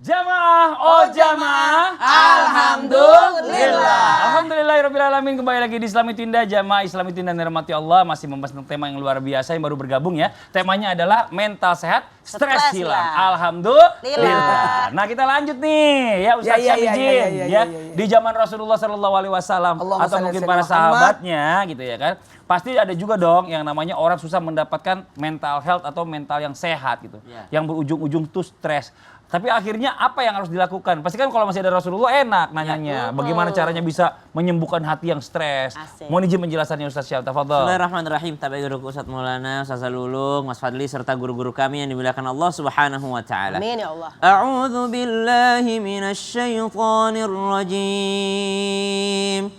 Jamaah, oh jamaah, Alhamdulillah. Alhamdulillahirrahmanirrahim. Kembali lagi di Islam Itu Indah, Jamaah Islam Itu Indah dirahmati Allah. Masih membahas tentang tema yang luar biasa yang baru bergabung ya. Temanya adalah mental sehat, stres hilang. Alhamdulillah. Nah kita lanjut nih ya Ustaz Syamijin ya. Di zaman Rasulullah SAW atau mungkin para sahabatnya gitu ya kan. Pasti ada juga dong yang namanya orang susah mendapatkan mental health atau mental yang sehat gitu. Yang berujung-ujung tuh stres. Tapi akhirnya apa yang harus dilakukan? Pasti kan kalau masih ada Rasulullah enak nanyanya. Bagaimana caranya bisa menyembuhkan hati yang stres? Mohon izin penjelasannya Ustaz Syam, tafadhol. Bismillahirrahmanirrahim. Tabi guruku Ustaz Maulana, Ustaz Lulung, Mas Fadli serta guru-guru kami yang dimuliakan Allah Subhanahu wa taala. Amin ya Allah. A'udzu billahi minasyaitonir rajim.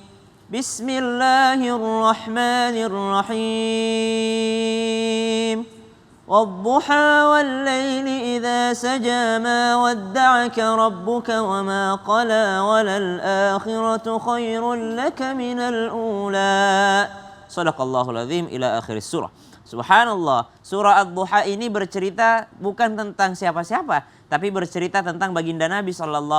Bismillahirrahmanirrahim. والضحى والليل إذا سجى ما ودعك ربك وما قلى وللآخرة خير لك من الأولى صدق الله العظيم إلى آخر السورة. Subhanallah, surah Ad-Duha ini bercerita bukan tentang siapa-siapa, tapi bercerita tentang baginda Nabi SAW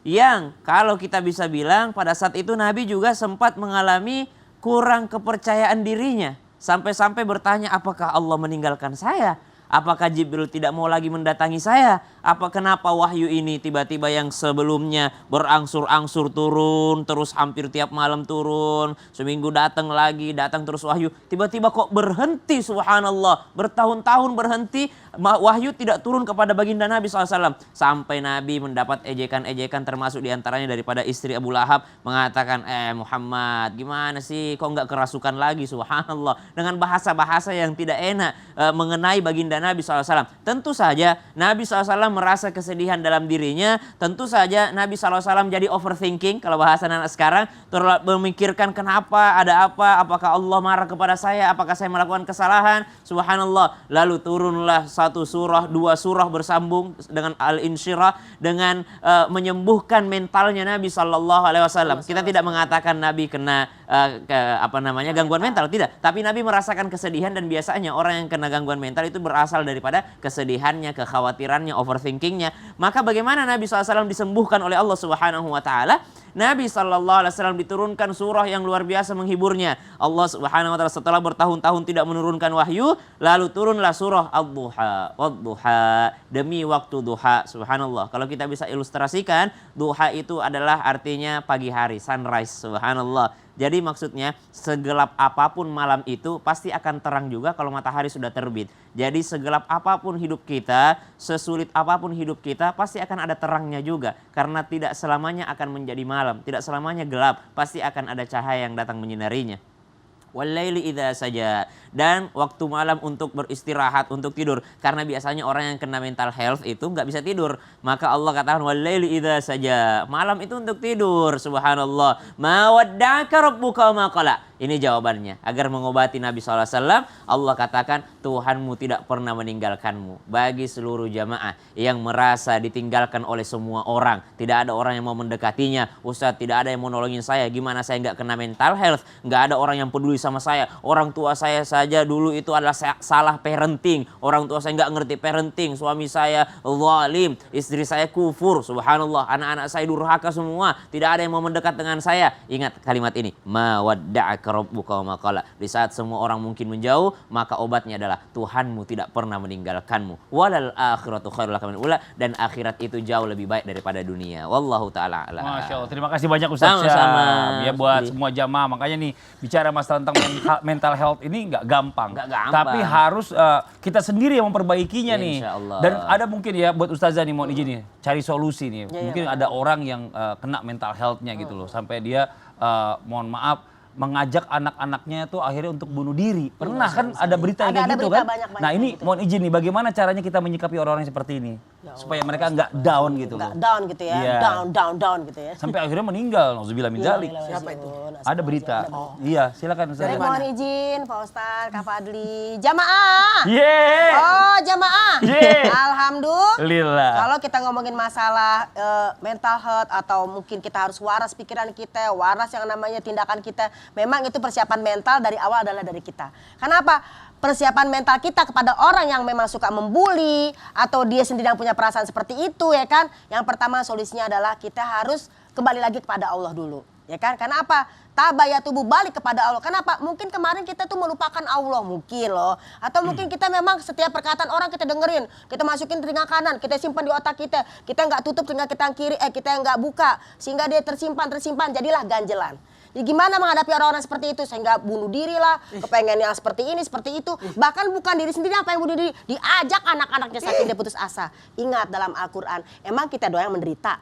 yang kalau kita bisa bilang pada saat itu Nabi juga sempat mengalami kurang kepercayaan dirinya. Sampai-sampai bertanya, apakah Allah meninggalkan saya? Apakah Jibril tidak mau lagi mendatangi saya? Kenapa wahyu ini tiba-tiba yang sebelumnya berangsur-angsur turun, terus hampir tiap malam turun, seminggu datang lagi, datang terus wahyu, tiba-tiba kok berhenti, subhanallah, bertahun-tahun berhenti, wahyu tidak turun kepada baginda Nabi SAW. Sampai Nabi mendapat ejekan-ejekan termasuk diantaranya daripada istri Abu Lahab mengatakan, Muhammad gimana sih kok nggak kerasukan lagi, subhanallah, dengan bahasa-bahasa yang tidak enak mengenai baginda Nabi SAW. Tentu saja Nabi SAW merasa kesedihan dalam dirinya. Tentu saja Nabi SAW jadi overthinking kalau bahasa anak sekarang. Memikirkan kenapa, ada apa, apakah Allah marah kepada saya, apakah saya melakukan kesalahan. Subhanallah. Lalu turunlah satu surah, dua surah bersambung dengan Al-Insyirah dengan menyembuhkan mentalnya Nabi SAW. Kita tidak mengatakan Nabi kena gangguan mental, tidak. Tapi Nabi merasakan kesedihan dan biasanya orang yang kena gangguan mental itu berasal daripada kesedihannya, kekhawatirannya, overthinkingnya. Maka bagaimana Nabi SAW disembuhkan oleh Allah Subhanahu wa taala? Nabi SAW diturunkan surah yang luar biasa menghiburnya. Allah Subhanahu wa taala setelah bertahun-tahun tidak menurunkan wahyu, lalu turunlah surah Ad-Duha. Wad-duha, demi waktu duha. Subhanallah. Kalau kita bisa ilustrasikan, duha itu adalah artinya pagi hari, sunrise. Subhanallah. Jadi maksudnya segelap apapun malam itu pasti akan terang juga kalau matahari sudah terbit. Jadi segelap apapun hidup kita, sesulit apapun hidup kita pasti akan ada terangnya juga. Karena tidak selamanya akan menjadi malam, tidak selamanya gelap, pasti akan ada cahaya yang datang menyinarinya. Walaili idza saja, dan waktu malam untuk beristirahat, untuk tidur, karena biasanya orang yang kena mental health itu nggak bisa tidur, maka Allah katakan walaili idza saja, malam itu untuk tidur. Subhanallah. Ma wadda'aka rabbuka wa ma qala. Ini jawabannya agar mengobati Nabi SAW. Allah katakan Tuhanmu tidak pernah meninggalkanmu. Bagi seluruh jamaah yang merasa ditinggalkan oleh semua orang, tidak ada orang yang mau mendekatinya. Ustaz, tidak ada yang mau nolongin saya, gimana saya nggak kena mental health, nggak ada orang yang peduli sama saya. Orang tua saya saja dulu itu adalah salah parenting. Orang tua saya nggak ngerti parenting. Suami saya zalim, istri saya kufur. Subhanallah, anak-anak saya durhaka semua. Tidak ada yang mau mendekat dengan saya. Ingat kalimat ini. Ma wadda'aka rabbuka wa ma qala. Di saat semua orang mungkin menjauh, maka obatnya adalah Tuhanmu tidak pernah meninggalkanmu. Walal akhiratu khairul laka minal ula, dan akhirat itu jauh lebih baik daripada dunia. Wallahu taala a'lam. Masya Allah. Terima kasih banyak Ustaz Syam. Ya buat semua jamaah. Makanya nih bicara masalah tentang mental health ini nggak gampang. Tapi harus kita sendiri yang memperbaikinya nih. Dan ada mungkin ya buat Ustazah nih mohon izin nih cari solusi nih. Mungkin ada orang yang kena mental health-nya gitu loh. Sampai dia mohon maaf mengajak anak-anaknya tuh akhirnya untuk bunuh diri. Pernah kan ada berita kayak gitu kan? Nah ini mohon izin nih, bagaimana caranya kita menyikapi orang-orang seperti ini? Supaya mereka nggak down gitu loh. Nggak down gitu ya, down gitu ya. Sampai akhirnya meninggal, nauzubillah min dzalik. Siapa itu? Ada berita. Iya, silakan Ustaz. Mohon izin Pak Ustadz, Kak Fadli. Jamaah. Yeay. Oh jamaah. Yeay. Alhamdulillah. Kalau kita ngomongin masalah mental health atau mungkin kita harus waras pikiran kita, waras yang namanya tindakan kita. Memang itu persiapan mental dari awal adalah dari kita. Kenapa? persiapan mental kita kepada orang yang memang suka membuli atau dia sendiri yang punya perasaan seperti itu ya kan. Yang pertama solusinya adalah kita harus kembali lagi kepada Allah dulu. Ya kan? Karena apa? Tabaya tubuh balik kepada Allah. Kenapa? Mungkin kemarin kita tuh melupakan Allah mungkin loh. Atau mungkin kita memang setiap perkataan orang kita dengerin. Kita masukin telinga kanan, kita simpan di otak kita. Kita nggak tutup telinga kita yang kiri, kita nggak buka. Sehingga dia tersimpan, jadilah ganjelan. Jadi gimana menghadapi orang-orang seperti itu? Sehingga bunuh diri lah, kepengen yang seperti ini, seperti itu. Bahkan bukan diri sendiri apa yang bunuh diri. Diajak anak-anaknya saking dia putus asa. Ingat dalam Al-Quran, emang kita doang yang menderita.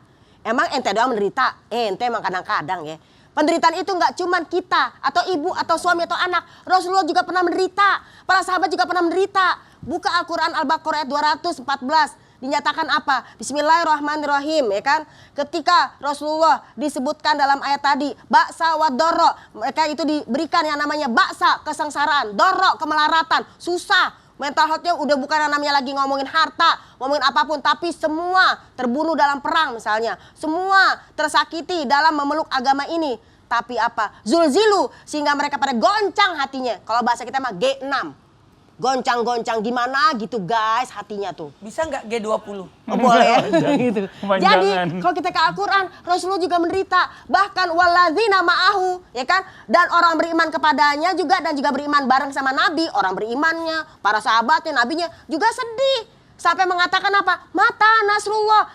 Emang ente doang menderita. Ente emang kadang-kadang ya. Penderitaan itu nggak cuman kita, atau ibu, atau suami, atau anak. Rasulullah juga pernah menderita. Para sahabat juga pernah menderita. Buka Al-Quran Al-Baqarah ayat 214. Dinyatakan apa? Bismillahirrahmanirrahim ya kan. Ketika Rasulullah disebutkan dalam ayat tadi baksa wa dorro, mereka itu diberikan yang namanya baksa, kesengsaraan, dorro, kemelaratan, susah. Mental health-nya udah bukan yang namanya lagi ngomongin harta, ngomongin apapun, tapi semua terbunuh dalam perang misalnya, semua tersakiti dalam memeluk agama ini. Tapi apa? Zulzilu, sehingga mereka pada goncang hatinya. Kalau bahasa kita mah G6. Goncang-goncang gimana gitu guys hatinya tuh. Bisa nggak G20? Oh, boleh gitu. Jadi Jangan. kalau kita ke Al-Quran, Rasulullah juga menderita. Bahkan waladzina ma'ahu, ya kan? Dan orang beriman kepadanya juga dan juga beriman bareng sama Nabi. Orang berimannya, para sahabatnya, Nabinya juga sedih. Sampai mengatakan apa? Mata Nasrullah,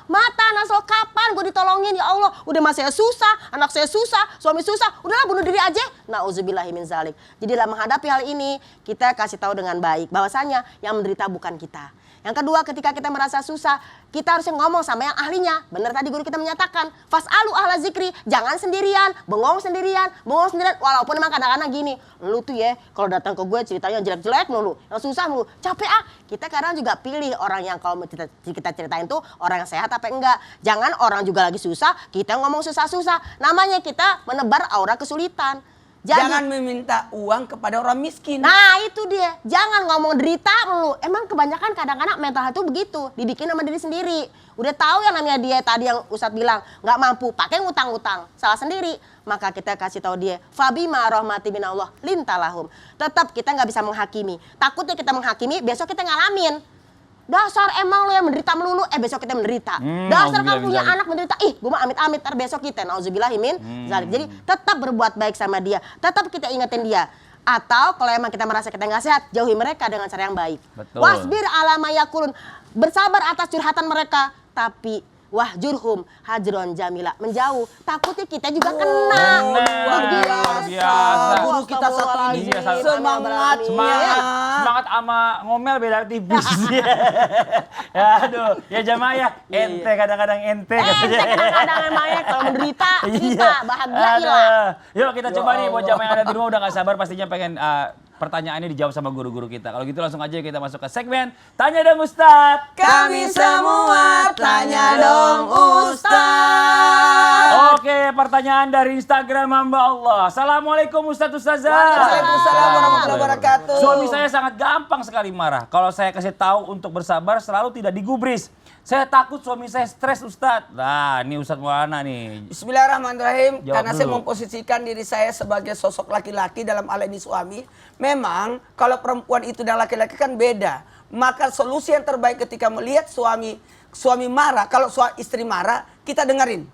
kapan gue ditolongin ya Allah? Udah mas saya susah, anak saya susah, suami susah, udahlah bunuh diri aja. Nauzubillahi min zalik. Jadi dalam menghadapi hal ini, kita kasih tahu dengan baik bahwasanya yang menderita bukan kita. Yang kedua, ketika kita merasa susah, kita harus ngomong sama yang ahlinya. Benar tadi guru kita menyatakan, fas'alu ahla zikri, jangan sendirian, bengong sendirian. Walaupun memang kadang-kadang gini, lu tuh ya, kalau datang ke gue ceritanya jelek-jelek mulu, yang susah mulu, capek ah. Kita kadang juga pilih orang yang kalau kita ceritain tuh orang yang sehat apa enggak. Jangan orang juga lagi susah, kita ngomong susah-susah. Namanya kita menebar aura kesulitan. Jadi, jangan meminta uang kepada orang miskin. nah itu dia, jangan ngomong derita mulu. Emang kebanyakan kadang-kadang mental itu begitu, dibikin sama diri sendiri. Udah tahu yang namanya dia tadi yang Ustadz bilang nggak mampu, pakai ngutang-ngutang, salah sendiri. Maka kita kasih tahu dia, fabima rahmati minallah lintalahum. Tetap kita nggak bisa menghakimi. Takutnya kita menghakimi, besok kita ngalamin. Dasar emang lo yang menderita melulu, besok kita menderita. Dasar kamu punya anak menderita, gue mah amit-amit, besok kita. Nauzubillahi min zalik. Jadi tetap berbuat baik sama dia, tetap kita ingetin dia. Atau kalau emang kita merasa kita nggak sehat, jauhi mereka dengan cara yang baik. Betul. Wasbir ala ma yakulun, bersabar atas curhatan mereka, tapi wahjurhum hajron jamila, menjauh. Takutnya kita juga kena. Luar biasa. Guru kita satu ini. Iya, Semangat. Semangat sama ngomel beda tipis. Ya aduh, ya jamaah ya, ente kadang-kadang ente. Ente kadang-kadang emangnya kalau menderita kita bahagia Aduh. hilang. Yuk kita coba nih buat jamaah yang ada di rumah udah gak sabar pastinya pengen pertanyaannya dijawab sama guru-guru kita. Kalau gitu langsung aja kita masuk ke segmen Tanya Dong Ustadz. Kami semua tanya dong Ustaz. Oke, pertanyaan dari Instagram hamba Allah. Assalamualaikum Ustadz Ustazah. Waalaikumsalam warahmatullahi wabarakatuh. Suami saya sangat gampang sekali marah. Kalau saya kasih tahu untuk bersabar selalu tidak digubris. Saya takut suami saya stres Ustadz. Nah, ini Ustadz Maulana nih. Bismillahirrahmanirrahim. Jawab Karena saya dulu. memposisikan diri saya sebagai sosok laki-laki dalam hal ini suami. Memang kalau perempuan itu dan laki-laki kan beda. Maka solusi yang terbaik ketika melihat suami marah, kalau istri marah, kita dengerin.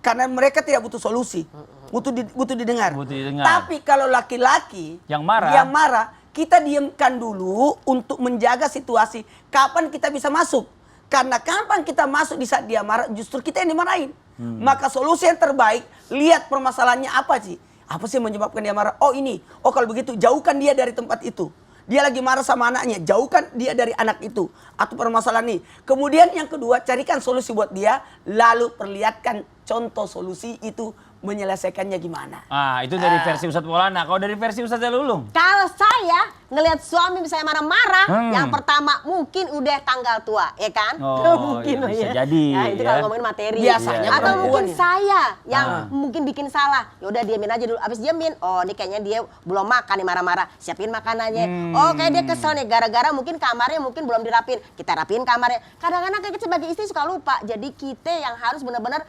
Karena mereka tidak butuh solusi. Butuh didengar. Butuh didengar. Tapi kalau laki-laki Yang marah, kita diamkan dulu untuk menjaga situasi. Kapan kita bisa masuk? Karena kapan kita masuk di saat dia marah, justru kita yang dimarahin. Maka solusi yang terbaik, lihat permasalahannya apa sih? Apa sih yang menyebabkan dia marah? Oh ini, kalau begitu jauhkan dia dari tempat itu. Dia lagi marah sama anaknya, jauhkan dia dari anak itu. Atau permasalahan ini. Kemudian yang kedua, carikan solusi buat dia, lalu perlihatkan contoh solusi itu menyelesaikannya gimana. Itu dari versi Ustadz Maulana. Kalau dari versi Ustadz Lulung? Kalau saya ngelihat suami misalnya marah-marah, yang pertama mungkin udah tanggal tua, ya kan? Oh, mungkin iya, loh bisa ya. jadi, Nah, itu ya. kalau ngomongin materi. Biasanya Atau perempuan mungkin ya. saya yang mungkin bikin salah. Ya udah diamin aja dulu. Abis diamin, ini kayaknya dia belum makan nih marah-marah. Siapin makanannya. Kayak dia kesel nih gara-gara mungkin kamarnya mungkin belum dirapin. Kita rapiin kamarnya. Kadang-kadang kita sebagai istri suka lupa. Jadi kita yang harus benar-benar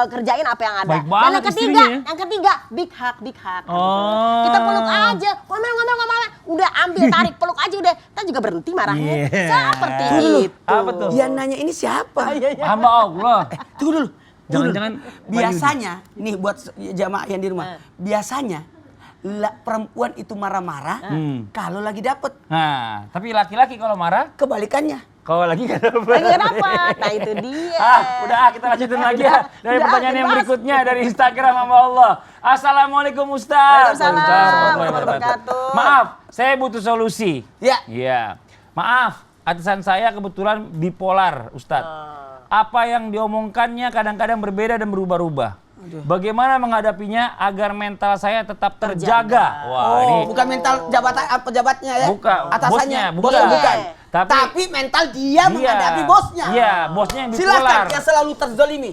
kerjain apa yang ada. Baik Dan banget yang ketiga, istrinya ya. yang ketiga big hug, big hug. Oh. Kita peluk aja, ngomel, udah ambil tarik peluk aja udah. Kita juga berhenti marahnya. Yeah. Seperti Tunggu dulu. itu. Apa tuh? Yang nanya ini siapa? Hamba Allah. Tunggu dulu. Jangan-jangan Biasanya, nih buat jamaah yang di rumah. Biasanya perempuan itu marah-marah kalau lagi dapet. Nah, tapi laki-laki kalau marah, Kebalikannya. kalau lagi nggak dapet. Lagi nggak dapat. Nah itu dia. Udah kita lanjutin lagi ya. Dari Udah, pertanyaan yang dibahas. berikutnya dari Instagram hamba Allah. Assalamualaikum Ustaz. Waalaikumsalam warahmatullahi wabarakatuh. Maaf, saya butuh solusi. Ya. Iya. Maaf, atasan saya kebetulan bipolar, Ustadz. Apa yang diomongkannya kadang-kadang berbeda dan berubah-ubah. Bagaimana menghadapinya agar mental saya tetap terjaga? Wah, ini Bukan mental pejabatnya ya? Bukan, Atasannya? bosnya, bukan. Bukan. Tapi- Tapi mental dia menghadapi bosnya. Iya, bosnya yang bipolar. Silakan, dia selalu terzolimi.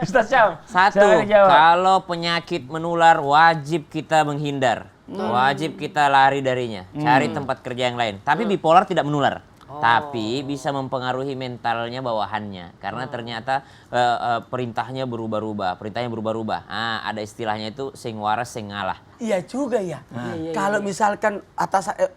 Ustaz Syam. Satu, silakan jawab. kalau penyakit menular wajib kita menghindar. Wajib kita lari darinya. Cari tempat kerja yang lain. Tapi bipolar tidak menular. Tapi bisa mempengaruhi mentalnya bawahannya. Karena ternyata perintahnya berubah-ubah. Ada istilahnya itu sing waras sing ngalah. Iya juga ya. Kalau misalkan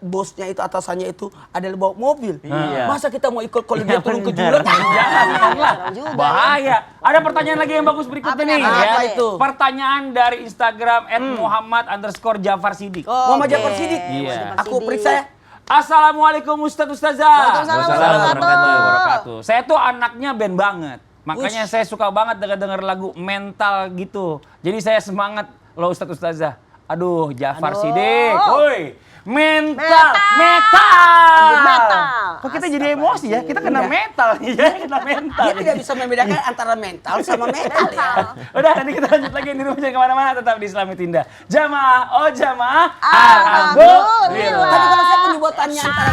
bosnya itu atasannya itu adalah bawa mobil. Masa kita mau ikut kalau dia turun ke jurang? Janganlah. juga Bahaya. Ada pertanyaan lagi yang bagus berikutnya nih. Apa ya. itu? Pertanyaan dari Instagram @Muhammad_Jafar_Sidik. Muhammad Jafar Sidik. Iya. Aku periksa ya. Assalamualaikum Ustadz Ustazah. Waalaikumsalam warahmatullahi wabarakatuh. Saya tuh anaknya band banget. Makanya saya suka banget denger lagu mental gitu. Jadi saya semangat loh Ustadz Ustazah. Aduh, Jafar Aduh. Sidik. Woi, metal. Kok kita jadi emosi ya? Kita kena metal nih ya, kena mental. Dia tidak bisa membedakan antara mental sama mental ya. Udah, nanti kita lanjut lagi di rumah jangan kemana-mana, tetap di Islami Tinda. Jamaah, oh jamaah, Alhamdulillah. Tapi kalau saya punya buatannya antara